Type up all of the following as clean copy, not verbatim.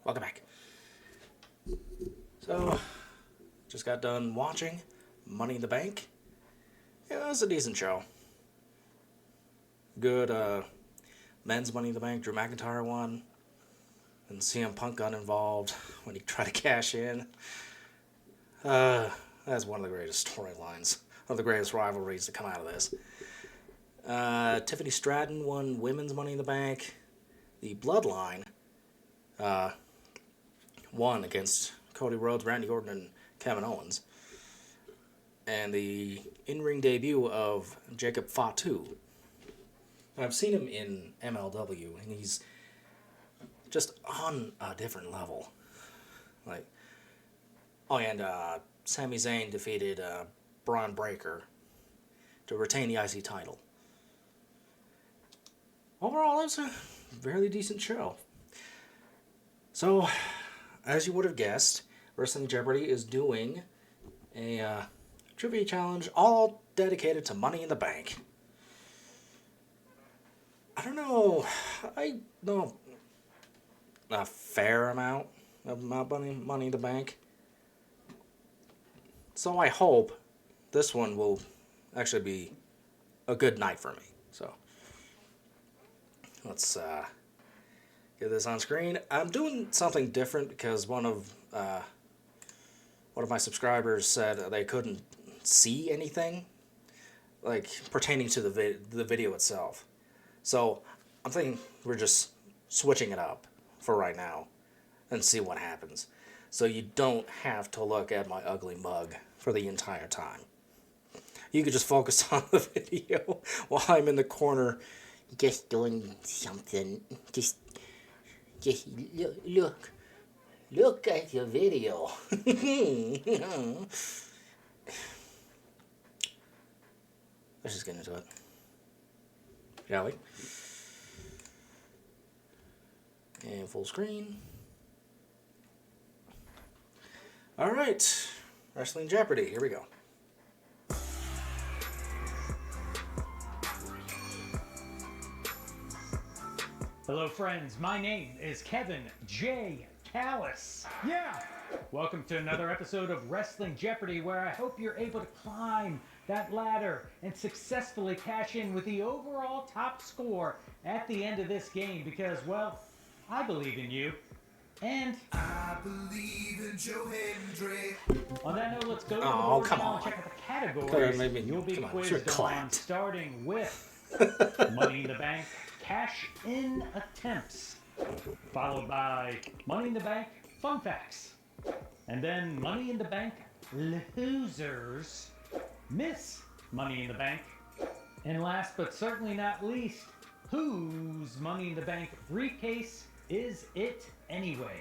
Welcome back. So, just got done watching Money in the Bank. Yeah, it was a decent show. Good men's Money in the Bank. Drew McIntyre won. And CM Punk got involved when he tried to cash in. That's one of the greatest storylines, one of the greatest rivalries to come out of this. Tiffany Stratton won women's Money in the Bank. The Bloodline won against Cody Rhodes, Randy Orton, and Kevin Owens. And the in-ring debut of Jacob Fatu. I've seen him in MLW, and he's just on a different level. Sami Zayn defeated Braun Breaker to retain the IC title. Overall, it was a fairly decent show. So, as you would have guessed, Wrestling Jeopardy is doing a trivia challenge all dedicated to Money in the Bank. I don't know. I know a fair amount of Money in the Bank. So I hope this one will actually be a good night for me. So let's get this on screen. I'm doing something different because one of my subscribers said they couldn't see anything pertaining to the video itself. So I'm thinking we're just switching it up for right now and see what happens. So you don't have to look at my ugly mug for the entire time. You could just focus on the video while I'm in the corner just doing something. Just look at your video. Let's just get into it. Shall we? And full screen. Alright. Wrestling Jeopardy. Here we go. Hello friends, my name is Kevin J. Callis. Yeah! Welcome to another episode of Wrestling Jeopardy, where I hope you're able to climb that ladder and successfully cash in with the overall top score at the end of this game because, well, I believe in you. And I believe in Joe Hendry. On that note, let's go to the Oh, board come now on. and check out the categories you'll be quizzed on, starting with Money in the Bank cash in attempts, followed by Money in the Bank fun facts, and then Money in the Bank losers, Miss Money in the Bank, and last but certainly not least, whose Money in the Bank briefcase is it anyway?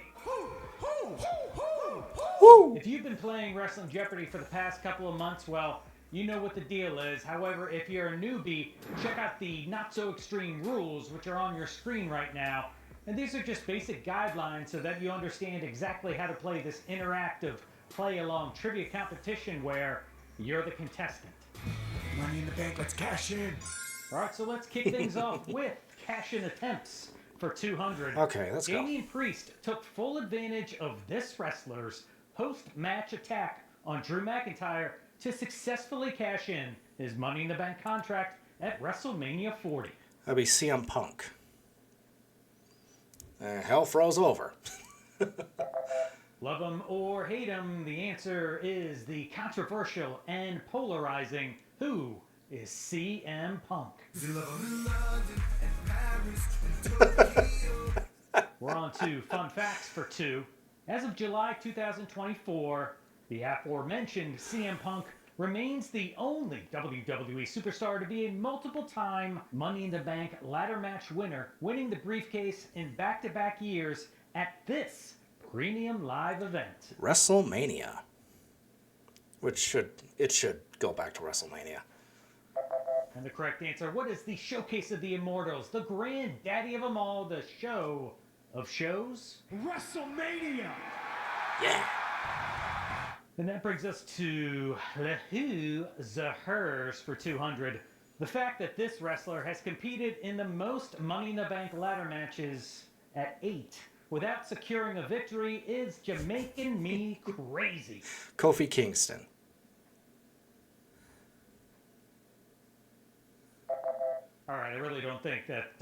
If you've been playing Wrestling Jeopardy for the past couple of months, well, you know what the deal is. However, if you're a newbie, check out the not so extreme rules, which are on your screen right now. And these are just basic guidelines so that you understand exactly how to play this interactive play-along trivia competition where you're the contestant. Money in the Bank, let's cash in. All right, so let's kick things off with cash-in attempts for 200. Okay, let's go. Damian Priest took full advantage of this wrestler's post-match attack on Drew McIntyre to successfully cash in his Money in the Bank contract at WrestleMania 40. That'd be CM Punk. Hell froze over. Love him or hate him, the answer is the controversial and polarizing Who is CM Punk? We're on to fun facts for 2. As of July 2024, the aforementioned CM Punk remains the only WWE superstar to be a multiple-time Money in the Bank ladder match winner, winning the briefcase in back-to-back years at this premium live event. WrestleMania. It should go back to WrestleMania. And the correct answer, what is the Showcase of the Immortals, the granddaddy of them all, the show of shows? WrestleMania! Yeah. And that brings us to the Who, the Hers for 200. The fact that this wrestler has competed in the most Money in the Bank ladder matches at 8, without securing a victory is Jamaican me crazy. Kofi Kingston. All right, I really don't think that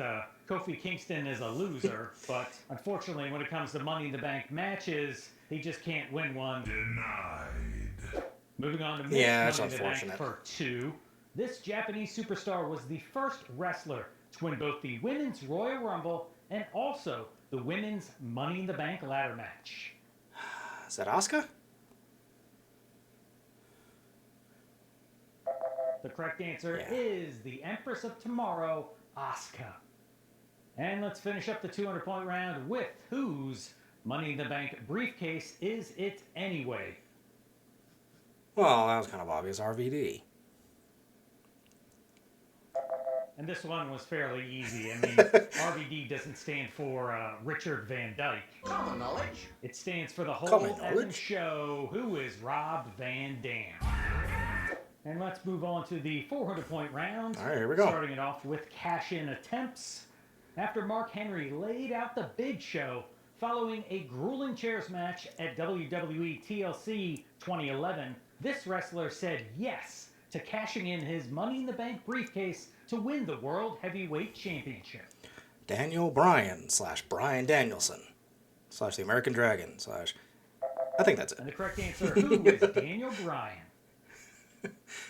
Kofi Kingston is a loser, but unfortunately, when it comes to Money in the Bank matches, he just can't win one. Denied. Moving on to Miss Yeah, that's Money in the Bank unfortunate. for 2. This Japanese superstar was the first wrestler to win both the Women's Royal Rumble and also the Women's Money in the Bank ladder match. Is that Asuka? The correct answer is the Empress of Tomorrow, Asuka. And let's finish up the 200-point round with whose Money in the Bank briefcase is it anyway? Well, that was kind of obvious. RVD. And this one was fairly easy. I mean, RVD doesn't stand for Richard Van Dyke. Common knowledge. It stands for the whole Common Evan knowledge. Show, who is Rob Van Dam. And let's move on to the 400-point round. All right, here we go. Starting it off with cash-in attempts. After Mark Henry laid out the big show following a grueling chairs match at WWE TLC 2011, this wrestler said yes to cashing in his Money in the Bank briefcase to win the World Heavyweight Championship. Daniel Bryan / Bryan Danielson / the American Dragon / I think that's it. And the correct answer, who is Daniel Bryan?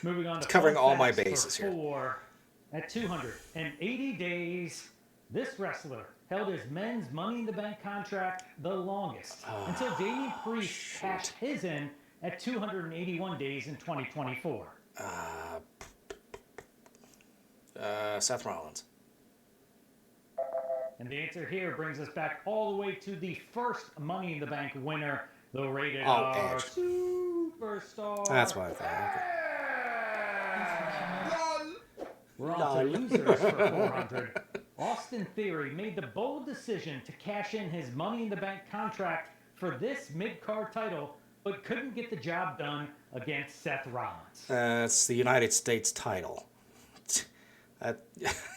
Moving on to Covering fun all my facts bases for here. 4. At 280 days, this wrestler held his men's Money in the Bank contract the longest until Damian Priest cashed his in at 281 days in 2024. Seth Rollins. And the answer here brings us back all the way to the first Money in the Bank winner, the rated R Edge. Superstar. That's what I thought. Okay. We're on to losers for 400. Austin Theory made the bold decision to cash in his Money in the Bank contract for this mid-card title, but couldn't get the job done against Seth Rollins. It's the United States title.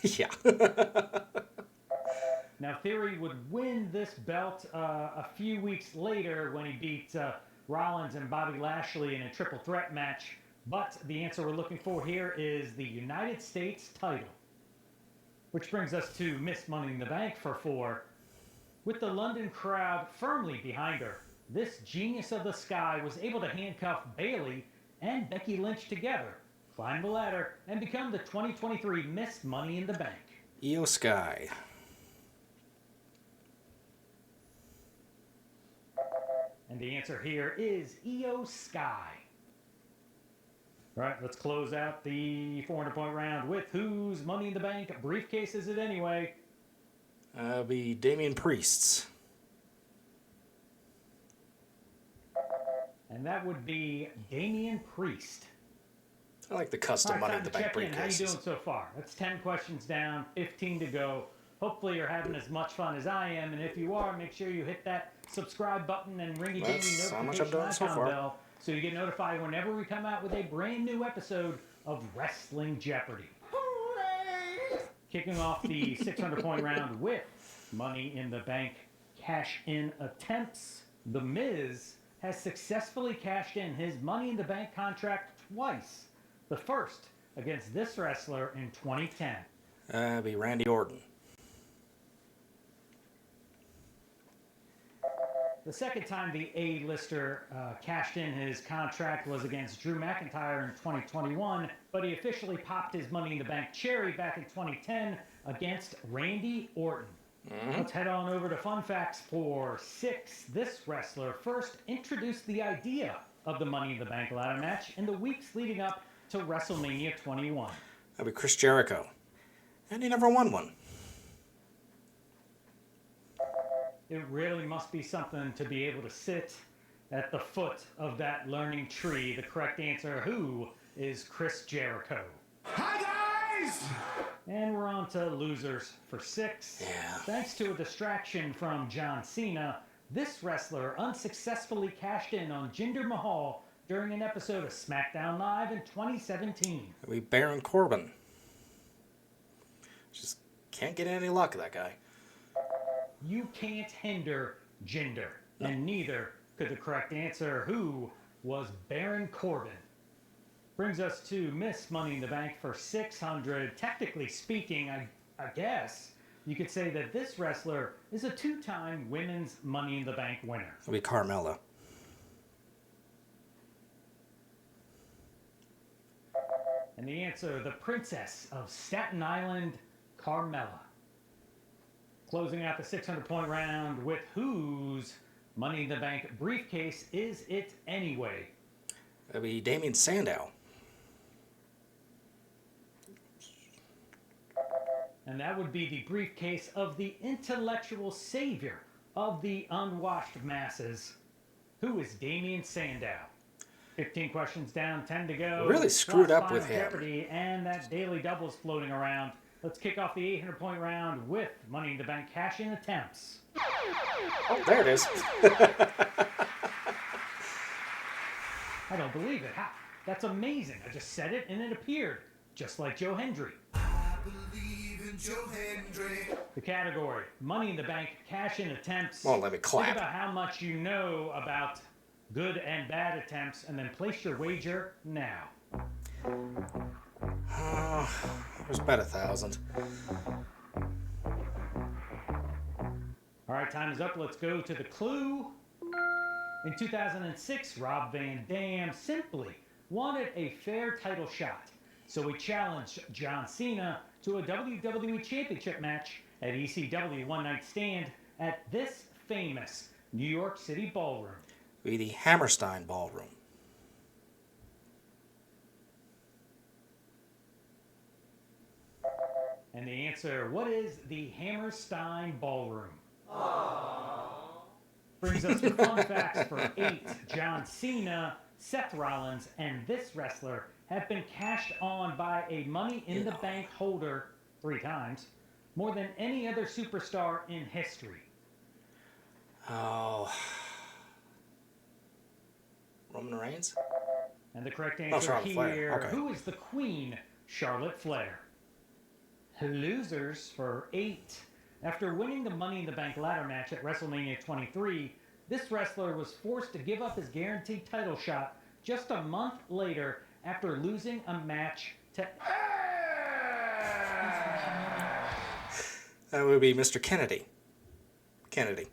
Yeah. Now, Theory would win this belt a few weeks later when he beat Rollins and Bobby Lashley in a triple threat match. But the answer we're looking for here is the United States title. Which brings us to Miss Money in the Bank for 4. With the London crowd firmly behind her, this genius of the sky was able to handcuff Bayley and Becky Lynch together, climb the ladder, and become the 2023 Miss Money in the Bank. Io Sky. And the answer here is Io Sky. All right, let's close out the 400-point round with whose Money in the Bank briefcase is it anyway? It'll be Damian Priest's. And that would be Damian Priest. I like the custom Money in the Bank Check in. How you doing briefcases. so far? That's 10 questions down, 15 to go. Hopefully you're having as much fun as I am, and if you are, make sure you hit that subscribe button and ring the That's how much I've done so icon far. bell so you get notified whenever we come out with a brand new episode of Wrestling Jeopardy. Kicking off the 600-point round with Money in the Bank cash-in attempts, The Miz has successfully cashed in his Money in the Bank contract twice. The first against this wrestler in 2010. It'll be Randy Orton. The second time the A-lister cashed in his contract was against Drew McIntyre in 2021, but he officially popped his Money in the Bank cherry back in 2010 against Randy Orton. Let's head on over to Fun Facts for 6. This wrestler first introduced the idea of the Money in the Bank ladder match in the weeks leading up to WrestleMania 21. That'll be Chris Jericho. And he never won one. It really must be something to be able to sit at the foot of that learning tree. The correct answer, who is Chris Jericho? Hi guys! And we're on to losers for 6. Yeah. Thanks to a distraction from John Cena, this wrestler unsuccessfully cashed in on Jinder Mahal during an episode of SmackDown Live in 2017. It'll be Baron Corbin. Just can't get any luck with that guy. you can't hinder gender. And neither could the correct answer, who was Baron Corbin. Brings us to Miss Money in the Bank for $600. Technically speaking, I guess you could say that this wrestler is a 2-time women's Money in the Bank winner. It'll be Carmella. And the answer, the Princess of Staten Island, Carmella. Closing out the 600-point round with whose Money in the Bank briefcase is it anyway? It'll be Damien Sandow. And that would be the briefcase of the intellectual savior of the unwashed masses. Who is Damien Sandow? 15 questions down, 10 to go. Really screwed up with him. Jeopardy, and that daily double's floating around. Let's kick off the 800-point round with Money in the Bank cash-in attempts. Oh, there it is. I don't believe it. How? That's amazing. I just said it and it appeared, just like Joe Hendry. I believe in Joe Hendry. The category, Money in the Bank cash-in attempts. Well, let me clap. Think about how much you know about good and bad attempts, and then place your wager now. There's about 1,000. All right, time is up. Let's go to the clue. In 2006, Rob Van Dam simply wanted a fair title shot, so he challenged John Cena to a WWE Championship match at ECW One Night Stand at this famous New York City ballroom. It'll be the Hammerstein Ballroom. And the answer, what is the Hammerstein Ballroom? Brings us to fun facts for 8. John Cena, Seth Rollins, and this wrestler have been cashed on by a Money in the Bank holder 3 times, more than any other superstar in history. Oh. Roman Reigns? And the correct answer Charlotte here, Flair. Okay. who is the Queen? Charlotte Flair. Losers for 8. After winning the Money in the Bank ladder match at WrestleMania 23, this wrestler was forced to give up his guaranteed title shot just a month later after losing a match to... That would be Mr. Kennedy. Kennedy.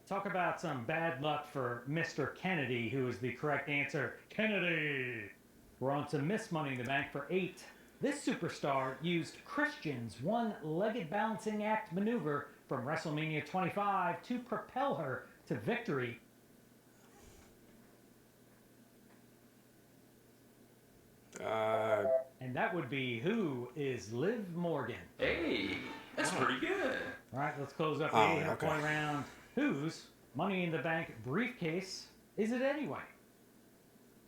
Talk about some bad luck for Mr. Kennedy, who is the correct answer. Kennedy! We're on to Miss Money in the Bank for 8. This superstar used Christian's one-legged balancing act maneuver from WrestleMania 25 to propel her to victory. And that would be, who is Liv Morgan? Hey, that's pretty good. All right, let's close up the 800-point round. Whose Money in the Bank briefcase is it anyway?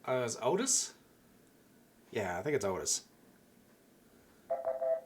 Is Otis? Yeah, I think it's Otis.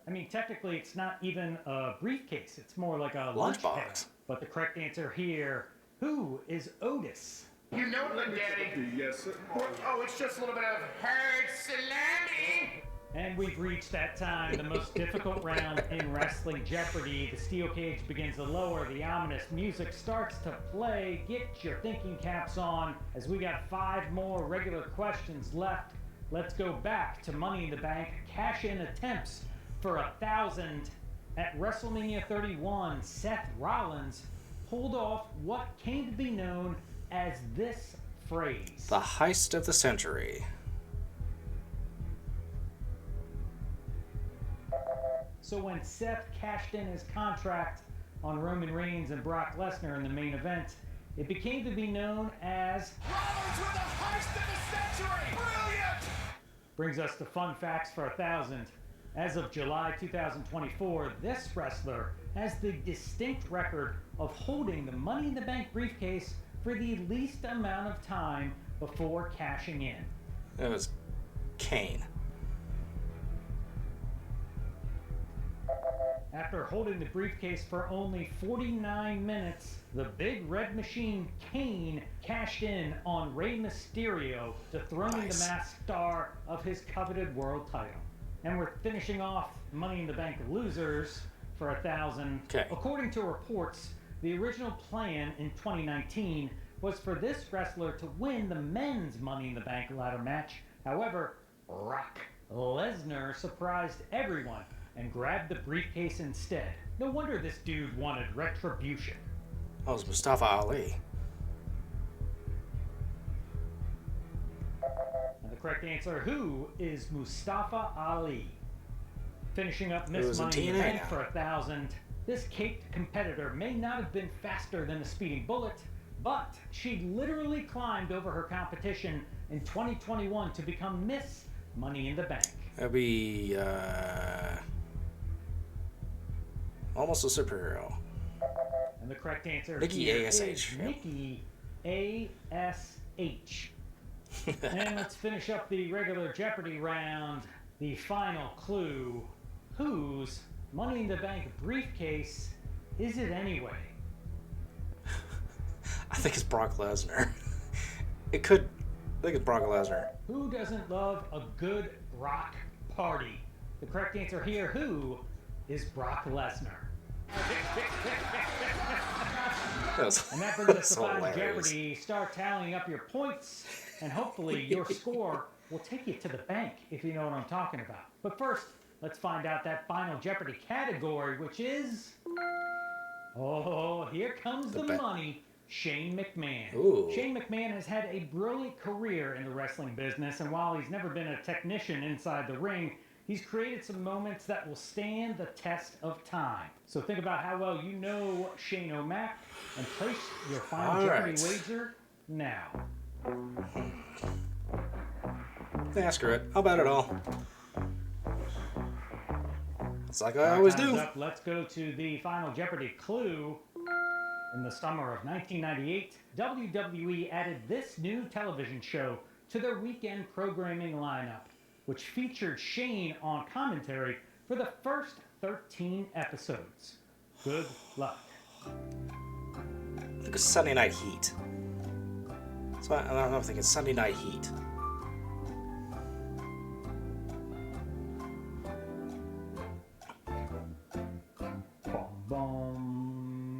I mean, technically, it's not even a briefcase. It's more like a Lunchbox. lunchbox. But the correct answer here, who is Otis? You know it, Daddy. Yes, sir. Oh, it's just a little bit of hard salami. And we've reached that time, the most difficult round in Wrestling Jeopardy. The steel cage begins to lower. The ominous music starts to play. Get your thinking caps on, as we got 5 more regular questions left. Let's go back to Money in the Bank cash-in attempts for 1,000 at WrestleMania 31. Seth Rollins pulled off what came to be known as this phrase. The heist of the century. So when Seth cashed in his contract on Roman Reigns and Brock Lesnar in the main event, it became to be known as Rollins with the heist of the century. Brilliant. Brings us to fun facts for 1,000. As of July 2024, this wrestler has the distinct record of holding the Money in the Bank briefcase for the least amount of time before cashing in. It was Kane. After holding the briefcase for only 49 minutes, the Big Red Machine Kane cashed in on Rey Mysterio, dethroning the masked star of his coveted world title. And we're finishing off Money in the Bank losers for 1,000. Okay. According to reports, the original plan in 2019 was for this wrestler to win the men's Money in the Bank ladder match. However, Brock Lesnar surprised everyone and grabbed the briefcase instead. No wonder this dude wanted retribution. Oh, it was Mustafa Ali. And the correct answer, who is Mustafa Ali? Finishing up Miss was in Money in the TNA Bank now. for 1,000. This caped competitor may not have been faster than a speeding bullet, but she literally climbed over her competition in 2021 to become Miss Money in the Bank. That'd be almost a superhero. And the correct answer Nikki here ASH, is yep. Nikki ASH. And let's finish up the regular Jeopardy round. The final clue. Whose Money in the Bank briefcase is it anyway? I think it's Brock Lesnar. I think it's Brock Lesnar. Who doesn't love a good Brock party? The correct answer here, who is Brock Lesnar? And that brings us to Final Jeopardy. Start tallying up your points, and hopefully your score will take you to the bank, if you know what I'm talking about. But first, let's find out that Final Jeopardy category, which is... Oh, here comes the money. Shane McMahon. Ooh. Shane McMahon has had a brilliant career in the wrestling business, and while he's never been a technician inside the ring, he's created some moments that will stand the test of time. So think about how well you know Shane O'Mac and place your Final Jeopardy wager now. Yeah, screw it. I'll bet it all. It's like I always do. Up. Let's go to the Final Jeopardy clue. In the summer of 1998, WWE added this new television show to their weekend programming lineup, which featured Shane on commentary for the first 13 episodes. Good luck. I think it's Sunday Night Heat. So I'm thinking Sunday Night Heat.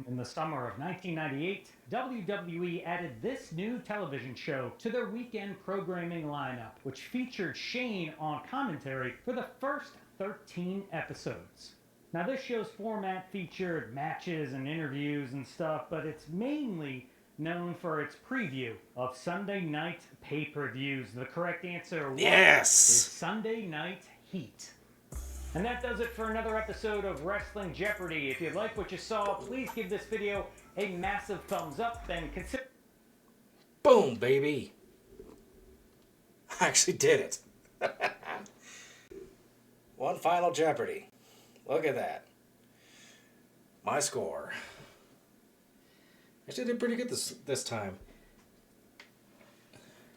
In the summer of 1998, WWE added this new television show to their weekend programming lineup, which featured Shane on commentary for the first 13 episodes. Now, this show's format featured matches and interviews and stuff, but it's mainly known for its preview of Sunday night pay-per-views. The correct answer is Sunday Night Heat. And that does it for another episode of Wrestling Jeopardy. If you like what you saw, please give this video a massive thumbs up and consider... Boom, baby. I actually did it. One Final Jeopardy. Look at that. My score. Actually did pretty good this time.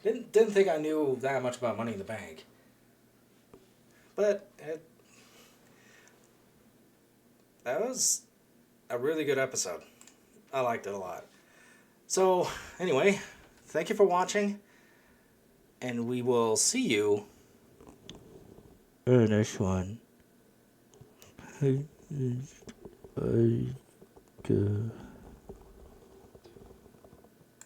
Didn't think I knew that much about Money in the Bank. But that was a really good episode. I liked it a lot. So, anyway, thank you for watching. And we will see you in the next one.